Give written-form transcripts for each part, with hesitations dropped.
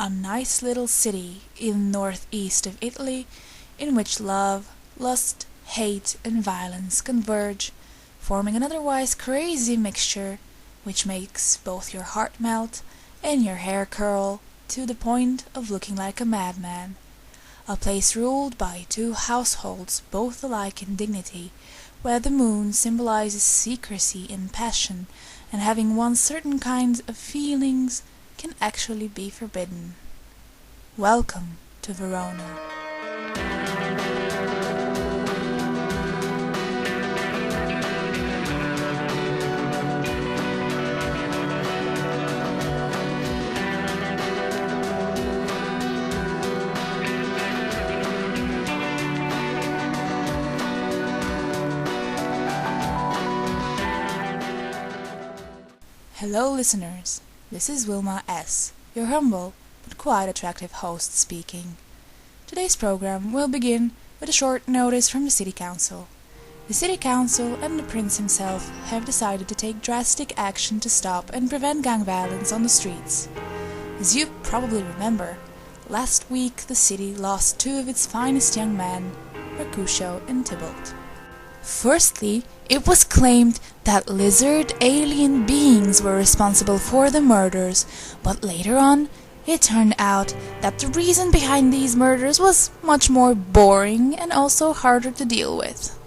A nice little city in northeast of Italy in which love, lust, hate and violence converge, forming an otherwise crazy mixture which makes both your heart melt and your hair curl to the point of looking like a madman. A place ruled by two households both alike in dignity, where the moon symbolizes secrecy and passion, and having one certain kind of feelings can actually be forbidden. Welcome to Verona. Hello listeners, this is Wilma S., your humble but quite attractive host speaking. Today's program will begin with a short notice from the City Council. The City Council and the Prince himself have decided to take drastic action to stop and prevent gang violence on the streets. As you probably remember, last week the city lost two of its finest young men, Mercutio and Tybalt. Firstly, it was claimed that lizard alien beings were responsible for the murders, but later on, it turned out that the reason behind these murders was much more boring and also harder to deal with.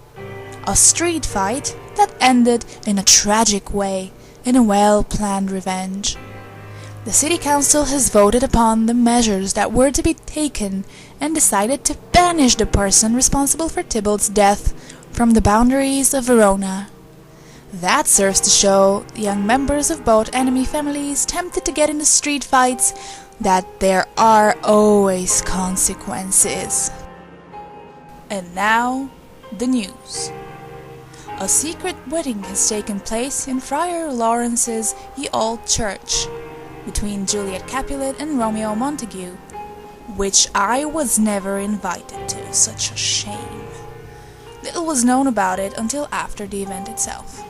A street fight that ended in a tragic way, in a well-planned revenge. The City Council has voted upon the measures that were to be taken and decided to banish the person responsible for Tybalt's death from the boundaries of Verona. That serves to show the young members of both enemy families tempted to get into street fights that there are always consequences. And now, the news. A secret wedding has taken place in Friar Lawrence's Ye Old Church between Juliet Capulet and Romeo Montague, which I was never invited to. Such a shame. Little was known about it until after the event itself.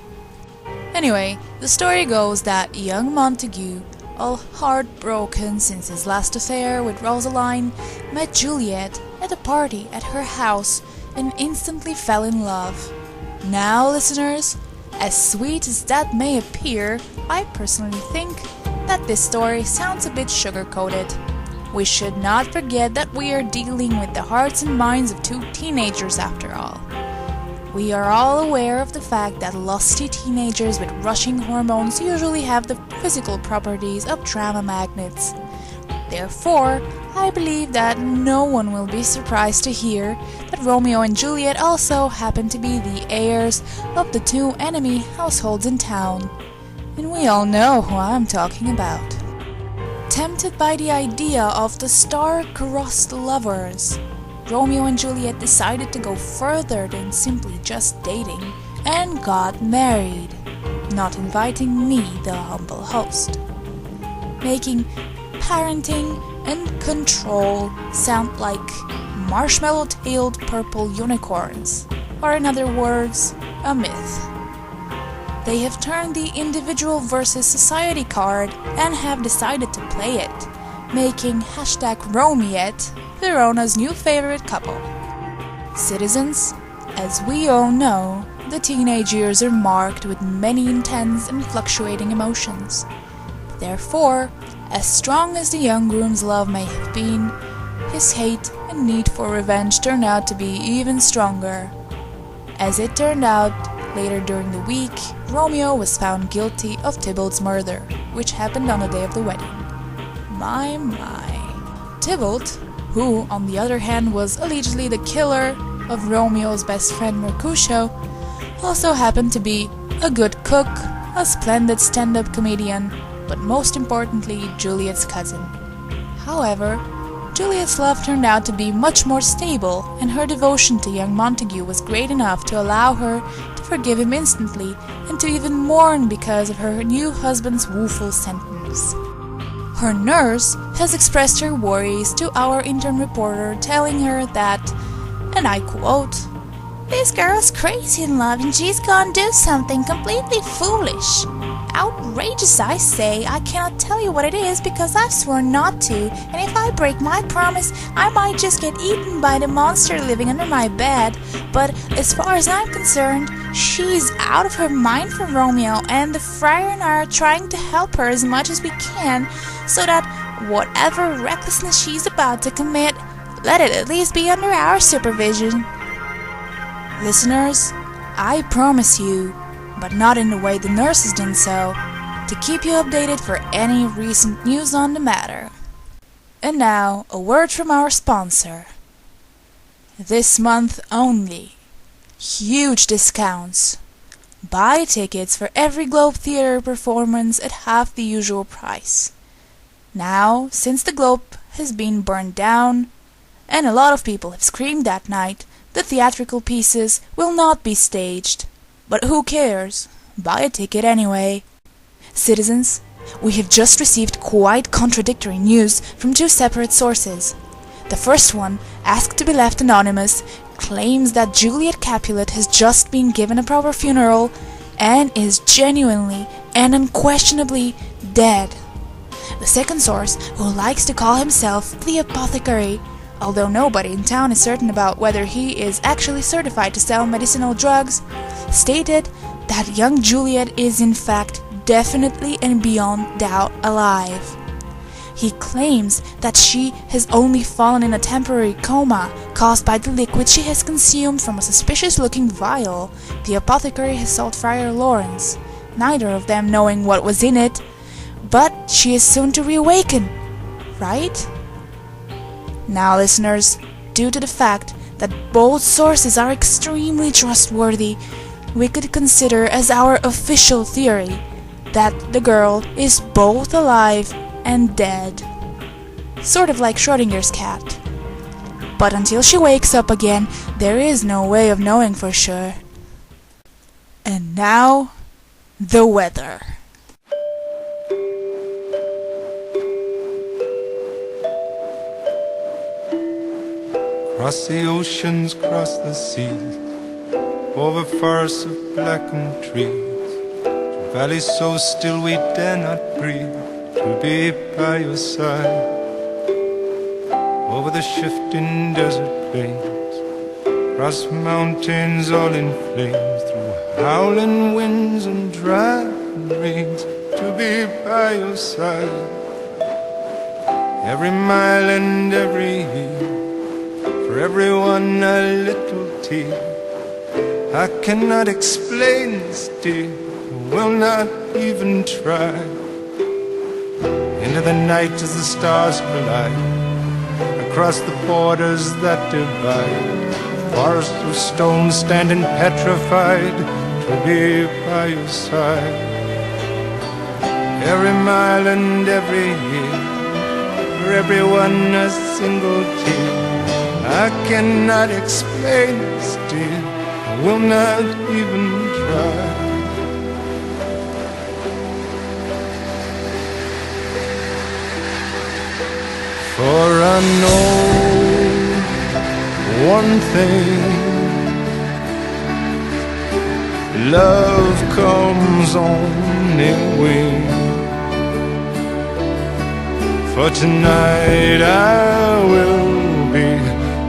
Anyway, the story goes that young Montague, all heartbroken since his last affair with Rosaline, met Juliet at a party at her house and instantly fell in love. Now, listeners, as sweet as that may appear, I personally think that this story sounds a bit sugar-coated. We should not forget that we are dealing with the hearts and minds of two teenagers after all. We are all aware of the fact that lusty teenagers with rushing hormones usually have the physical properties of drama magnets. Therefore, I believe that no one will be surprised to hear that Romeo and Juliet also happen to be the heirs of the two enemy households in town. And we all know who I'm talking about. Tempted by the idea of the star-crossed lovers, Romeo and Juliet decided to go further than simply just dating and got married, not inviting me, the humble host, making parenting and control sound like marshmallow-tailed purple unicorns, or in other words, a myth. They have turned the individual versus society card and have decided to play it, making #Romiet Verona's new favorite couple. Citizens, as we all know, the teenage years are marked with many intense and fluctuating emotions. Therefore, as strong as the young groom's love may have been, his hate and need for revenge turned out to be even stronger. As it turned out, later during the week, Romeo was found guilty of Tybalt's murder, which happened on the day of the wedding. My. Tybalt, who on the other hand was allegedly the killer of Romeo's best friend Mercutio, also happened to be a good cook, a splendid stand-up comedian, but most importantly Juliet's cousin. However, Juliet's love turned out to be much more stable, and her devotion to young Montague was great enough to allow her to forgive him instantly and to even mourn because of her new husband's woeful sentence. Her nurse has expressed her worries to our intern reporter, telling her that, and I quote, "This girl's crazy in love and she's gonna do something completely foolish. outrageous, I say. I cannot tell you what it is because I've sworn not to, and if I break my promise, I might just get eaten by the monster living under my bed. But as far as I'm concerned, she's out of her mind for Romeo, and the friar and I are trying to help her as much as we can, so that whatever recklessness she's about to commit, let it at least be under our supervision. Listeners, I promise you, but not in the way the nurse has done so, to keep you updated for any recent news on the matter. And now, a word from our sponsor. This month only, huge discounts. Buy tickets for every Globe Theatre performance at half the usual price. Now, since the Globe has been burned down, and a lot of people have screamed that night, the theatrical pieces will not be staged. But who cares? Buy a ticket anyway. Citizens, we have just received quite contradictory news from two separate sources. The first one, asked to be left anonymous, claims that Juliet Capulet has just been given a proper funeral and is genuinely and unquestionably dead. The second source, who likes to call himself the apothecary, although nobody in town is certain about whether he is actually certified to sell medicinal drugs, stated that young Juliet is in fact definitely and beyond doubt alive. He claims that she has only fallen in a temporary coma caused by the liquid she has consumed from a suspicious-looking vial the apothecary has sold Friar Lawrence, neither of them knowing what was in it, but she is soon to reawaken, right? Now, listeners, due to the fact that both sources are extremely trustworthy, we could consider as our official theory that the girl is both alive and dead. Sort of like Schrodinger's cat. But until she wakes up again, there is no way of knowing for sure. And now, the weather. Cross the oceans, cross the seas, over forests of blackened trees, to valleys so still we dare not breathe, to be by your side, over the shifting desert plains, across mountains all in flames, through howling winds and driving rains, to be by your side, every mile and every year. For everyone a little tear. I cannot explain this, dear, will not even try. Into the night as the stars collide, across the borders that divide, forests of stone standing petrified, to be by your side. Every mile and every year, for everyone a single tear. I cannot explain this, dear, I will not even try. For I know one thing, love comes on its wings. For tonight I will be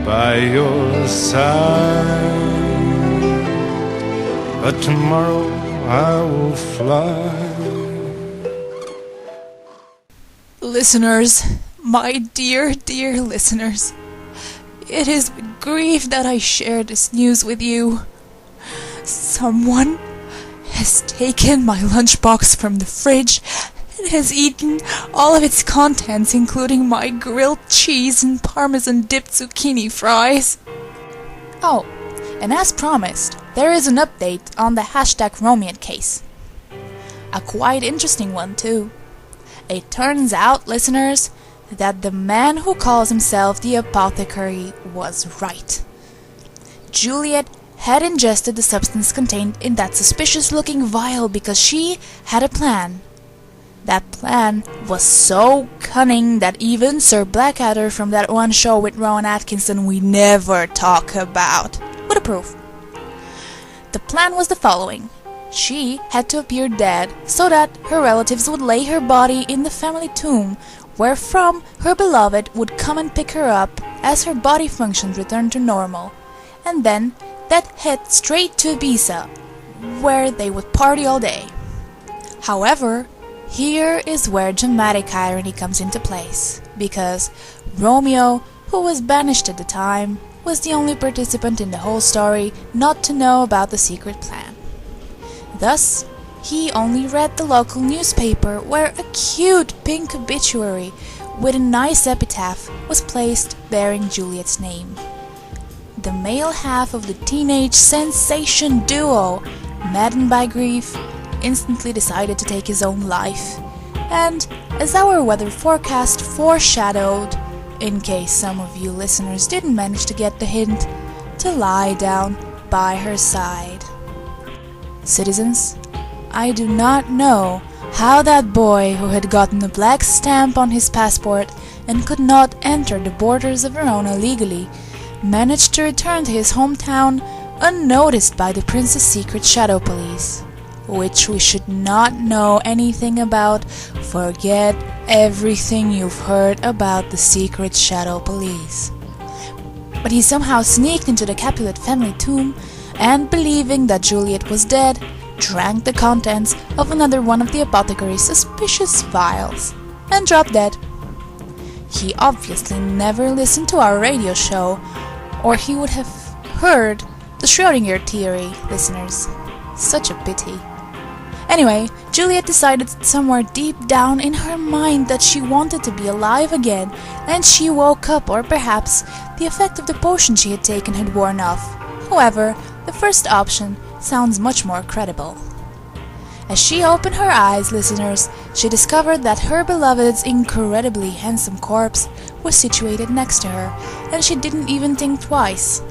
by your side, but tomorrow I will fly. Listeners, my dear listeners, it is with grief that I share this news with you. Someone has taken my lunchbox from the fridge and has eaten all of its contents, including my grilled cheese and parmesan-dipped zucchini fries. Oh, and as promised, there is an update on the #Romeo case. A quite interesting one, too. It turns out, listeners, that the man who calls himself the apothecary was right. Juliet had ingested the substance contained in that suspicious-looking vial because she had a plan. That plan was so cunning that even Sir Blackadder from that one show with Rowan Atkinson we never talk about would approve. The plan was the following. She had to appear dead so that her relatives would lay her body in the family tomb, wherefrom her beloved would come and pick her up as her body functions returned to normal, and then they'd head straight to Ibiza, where they would party all day. However, here is where dramatic irony comes into place, because Romeo, who was banished at the time, was the only participant in the whole story not to know about the secret plan. Thus, he only read the local newspaper where a cute pink obituary with a nice epitaph was placed bearing Juliet's name. The male half of the teenage sensation duo, maddened by grief, instantly decided to take his own life, and as our weather forecast foreshadowed, in case some of you listeners didn't manage to get the hint, to lie down by her side. Citizens, I do not know how that boy who had gotten a black stamp on his passport and could not enter the borders of Verona legally managed to return to his hometown unnoticed by the prince's secret shadow police, which we should not know anything about. Forget everything you've heard about the secret shadow police. But he somehow sneaked into the Capulet family tomb and, believing that Juliet was dead, drank the contents of another one of the apothecary's suspicious vials and dropped dead. He obviously never listened to our radio show, or he would have heard the Schrödinger theory, listeners. Such a pity. Anyway, Juliet decided somewhere deep down in her mind that she wanted to be alive again, and she woke up, or perhaps the effect of the potion she had taken had worn off. However, the first option sounds much more credible. As she opened her eyes, listeners, she discovered that her beloved's incredibly handsome corpse was situated next to her, and she didn't even think twice.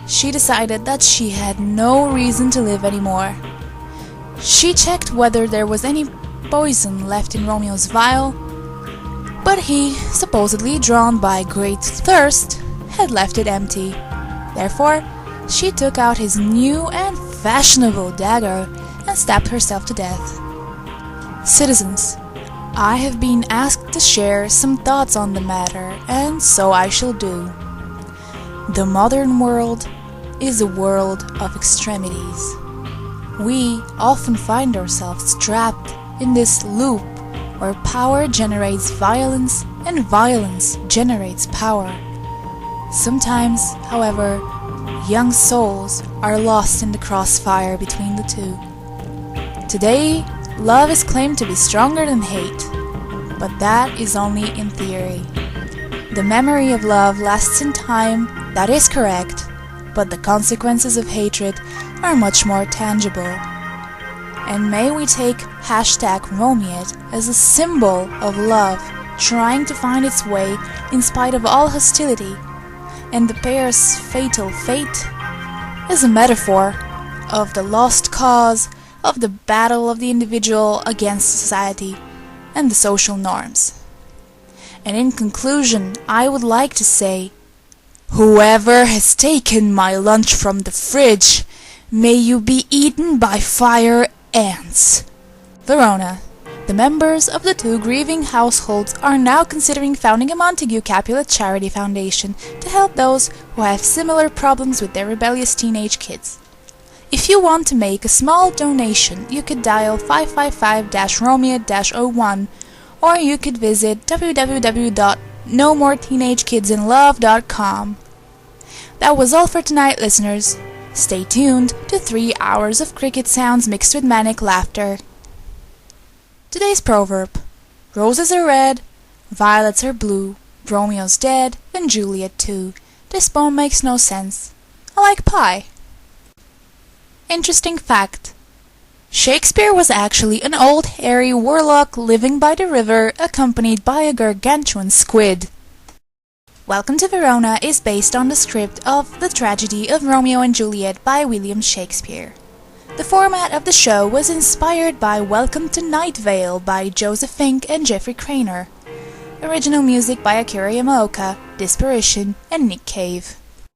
She decided that she had no reason to live anymore. She checked whether there was any poison left in Romeo's vial, but he, supposedly drawn by great thirst, had left it empty. Therefore, she took out his new and fashionable dagger and stabbed herself to death. Citizens, I have been asked to share some thoughts on the matter, and so I shall do. The modern world is a world of extremities. We often find ourselves trapped in this loop where power generates violence and violence generates power. Sometimes, however, young souls are lost in the crossfire between the two. Today, love is claimed to be stronger than hate, but that is only in theory. The memory of love lasts in time, that is correct, but the consequences of hatred are much more tangible. And may we take #Romeate as a symbol of love trying to find its way in spite of all hostility, and the pair's fatal fate as a metaphor of the lost cause of the battle of the individual against society and the social norms. And in conclusion, I would like to say, whoever has taken my lunch from the fridge, may you be eaten by fire ants. Verona. The members of the two grieving households are now considering founding a Montague Capulet charity foundation to help those who have similar problems with their rebellious teenage kids. If you want to make a small donation, you could dial 555-Romeo-01, or you could visit www.nomoreteenagekidsinlove.com. That was all for tonight, listeners. Stay tuned to 3 hours of cricket sounds mixed with manic laughter. Today's proverb: roses are red, violets are blue, Romeo's dead, and Juliet too. This poem makes no sense. I like pie. Interesting fact: Shakespeare was actually an old hairy warlock living by the river, accompanied by a gargantuan squid. Welcome to Verona is based on the script of The Tragedy of Romeo and Juliet by William Shakespeare. The format of the show was inspired by Welcome to Night Vale by Joseph Fink and Jeffrey Cranor. Original music by Akira Yamaoka, Disparition, and Nick Cave.